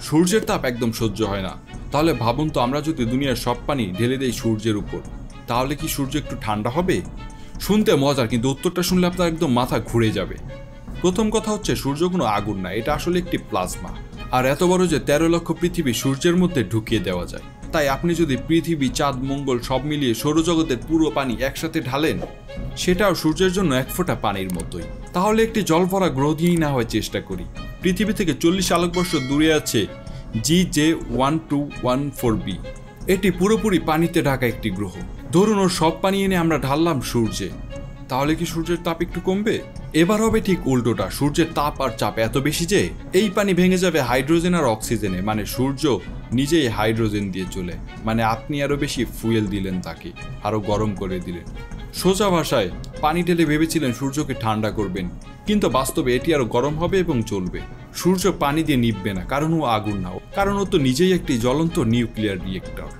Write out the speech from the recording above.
সূর্যের তাপ একদম সহ্য হয় না। তাহলে ভাবুন তো, আমরা যদি দুনিয়ার সব পানি ঢেলে দেই সূর্যের উপর, তাহলে কি সূর্য একটু ঠান্ডা হবে? শুনতে মজার, কিন্তু উত্তরটা শুনলে আপনার একদম মাথা ঘুরে যাবে। প্রথম কথা হচ্ছে, সূর্য কোনো আগুন না, এটা আসলে একটি প্লাজমা। আর এত বড় যে 13 লক্ষ পৃথিবী সূর্যের মধ্যে ঢুকিয়ে দেওয়া যায়। তাই আপনি যদি পৃথিবী, চাঁদ, মঙ্গল সব মিলিয়ে সৌরজগতের পুরো পানি একসাথে ঢালেন, সেটাও সূর্যের জন্য এক ফোঁটা পানির মতোই। তাহলে একটি জল ভরা গ্রহ দিয়েই না হয় চেষ্টা করি। পৃথিবী থেকে 40 আলোকবর্ষ দূরে আছে GJ1214b। এটি পুরোপুরি পানিতে ঢাকা একটি গ্রহ। ধরুন ওর সব পানি এনে আমরা ঢাললাম সূর্যে, তাহলে কি সূর্যের তাপ একটু কমবে? এবার হবে ঠিক উল্টোটা, সূর্যের তাপ আর চাপ এত বেশি যে এই পানি ভেঙে যাবে হাইড্রোজেন আর অক্সিজেনে, মানে সূর্য নিজেই হাইড্রোজেন দিয়ে চলে, মানে আপনি আরো বেশি ফুয়েল দিলেন, তাকে আরো গরম করে দিলেন। সোজা ভাষায়, পানি ঢেলে ভেবেছিলেন সূর্যকে ঠান্ডা করবেন, কিন্তু বাস্তবে এটি আরো গরম হবে এবং চলবে। সূর্য পানি দিয়ে নিভবে না, কারণ ও আগুন না, কারণ ও তো নিজেই একটি জ্বলন্ত নিউক্লিয়ার রিয়েক্টর।